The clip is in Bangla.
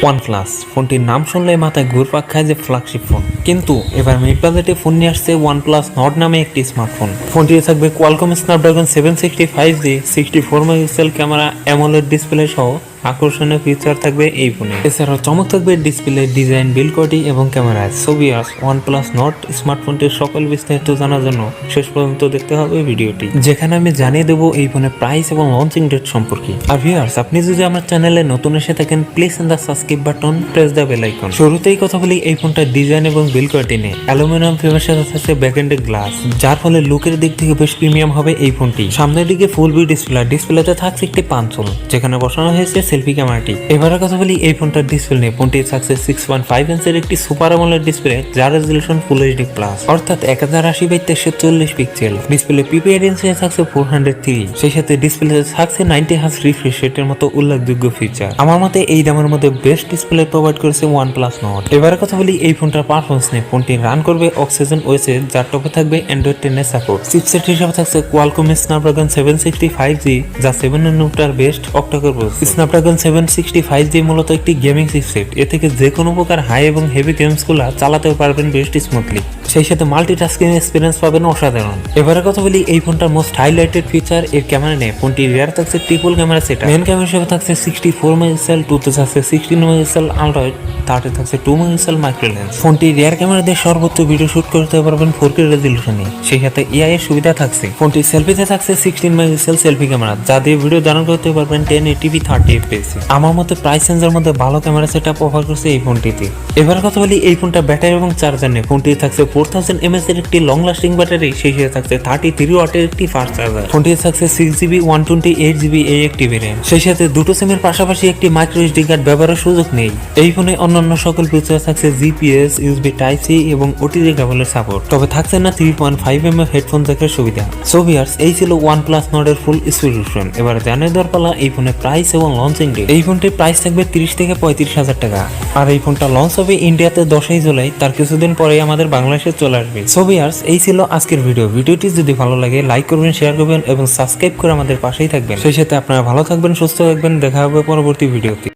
OnePlus ফোনটির নাম শুনলে মাথায় ঘুরপাক খায় যে ফ্ল্যাগশিপ ফোন, কিন্তু এবার মিড বাজেটে ফোন নিয়ে আসছে OnePlus Nord নামে একটি স্মার্টফোন। ফোনটিতে থাকবে Qualcomm Snapdragon 765G 64 megapixel camera, AMOLED display সহ আকর্ষণীয় ফিচার থাকবে এই ফোনে। এছাড়াও চমক থাকবে ডিসপ্লে ডিজাইন, বিল্ড কোয়ালিটি এবং ক্যামেরায়। OnePlus Nord স্মার্টফোনটির সকল বিস্তারিত জানার জন্য শেষ পর্যন্ত দেখতে হবে ভিডিওটি, যেখানে আমি জানিয়ে দেবো এই ফোনের প্রাইস এবং লঞ্চিং ডেট সম্পর্কে। আর ভিউয়ার্স, আপনি যদি আমার চ্যানেলে নতুন এসে থাকেন, please in the subscribe button, press the bell icon. শুরুতেই কথা বলি এই ফোনটার ডিজাইন এবং বিল্ড কোয়ালিটি নিয়ে। অ্যালুমিনিয়াম ফ্রেমের সাথে থাকছে ব্যাকএন্ডে গ্লাস, যার ফলে লুকের দিক থেকে বেশ প্রিমিয়াম হবে এই ফোনটি। সামনের দিকে ফুল বি ডিসপ্লেতে থাকছে একটি পাঞ্চল, যেখানে বসানো হয়েছে সেলফি ক্যামেরাটি। এবারে কথা বলি এই ফোনটার ডিসপ্লে নিয়ে। ফোনটি থাকছে 6.5 ইঞ্চের একটি সুপার অ্যামোলেড ডিসপ্লে, যার রেজোলিউশন ফুল এইচডি প্লাস, অর্থাৎ 1080x340 পিক্সেল। ডিসপ্লে পিপিআই রেঞ্জে থাকছে 403। সেই সাথে ডিসপ্লেতে থাকছে 90 হার্জ রিফ্রেশ রেটের মতো উল্লেখযোগ্য ফিচার। আমার মতে এই দামের মধ্যে বেস্ট ডিসপ্লে প্রোভাইড করেছে OnePlus Nord। এবারে কথা বলি এই ফোনটার পারফরমেন্স নিয়ে। ফোনটি রান করবে অক্সিজেন ওএসে, যার টপে থাকবে অ্যান্ড্রয়েড 10 এর সাপোর্ট। চিপসেট হিসেবে থাকছে কোয়ালকম স্ন্যাপড্রাগন 765G, যা 7 নanometer best octa core processor. Snapdragon 765G মূলত একটি গেমিং চিপসেট। এ থেকে যে কোনো প্রকার হাই এবং হেভি গেমসগুলো চালাতেও পারবেন বেস্ট স্মুথলি। সেই সাথে মাল্টিটাস্কিং এক্সপিরিয়েন্স পাবেন অসাধারণ। এবারে কথা বলি এই ফোনটার মোস্ট হাইলাইটেড ফিচার এর ক্যামেরা নিয়ে। ফোনটি রিয়ার থাকছে triple camera setup. Main camera হিসেবে থাকছে 64 মেগাপিক্সেল, 2 তে থাকছে 16 মেগাপিক্সেল আলট্রা, 3 এ থাকছে 2 মেগাপিক্সেল মাইক্রো লেন্স। ফোনটি রিয়ার ক্যামেরা দিয়ে সর্বোচ্চ ভিডিও শুট করতে পারবেন 4K রেজোলিউশনে। সেই সাথে এআই এর সুবিধা থাকছে। ফোনটি সেলফিতে থাকছে 16 মেগাপিক্সেল সেলফি ক্যামেরা, যা দিয়ে ভিডিও ধারণ করতে পারবেন 1080p 30 fps। আমার মতে প্রাইস রেঞ্জের মধ্যে ভালো ক্যামেরা সেটআপ অফার করছে এই ফোনটিতে। এবার কথা বলি এই ফোনটা ব্যাটারি এবং চার্জার নিয়ে। ফোনটি থাকছে 4000 mAh এর একটি লং লাস্টিং ব্যাটারি, সেই সাথে থাকছে 33 ওয়াটের একটি ফাস্ট চার্জার। ফোনটি থাকছে 6GB 128GB এই একটি ভেরিয়েন্ট। সেই সাথে দুটো সিমের পাশাপাশি একটি মাইক্রো এসডি কার্ড ব্যবহারের সুযোগ নেই। এই ফোনে অন্যান্য সকল ফিচার থাকছে জিপিএস, ইউএসবি টাইপ সি এবং ওটিজি কেবলের সাপোর্ট, তবে থাকছে না 3.5mm হেডফোন জ্যাকের সুবিধা। সো ভিউয়ার্স, এই ছিল OnePlus Nord এর ফুল স্পেসিফিকেশন। এবার জানিয়ে দেওয়ার পালা এই ফোনের প্রাইস এবং লঞ্চিং ডেট। এই ফোনটির প্রাইস থাকবে 30 থেকে 35,000 টাকা, আর এই ফোনটা লঞ্চ হবে ইন্ডিয়াতে 10ই জুলাই। তার কিছুদিন পরেই আমাদের বাংলাদেশে চলে আসবে। সো ভিউয়ার্স, এই ছিল আজকের ভিডিওটি যদি ভালো লাগে লাইক করবেন, শেয়ার করবেন এবং সাবস্ক্রাইব করে আমাদের পাশেই থাকবেন। সেই সাথে আপনারা ভালো থাকবেন, সুস্থ থাকবেন। দেখা হবে পরবর্তী ভিডিওতে।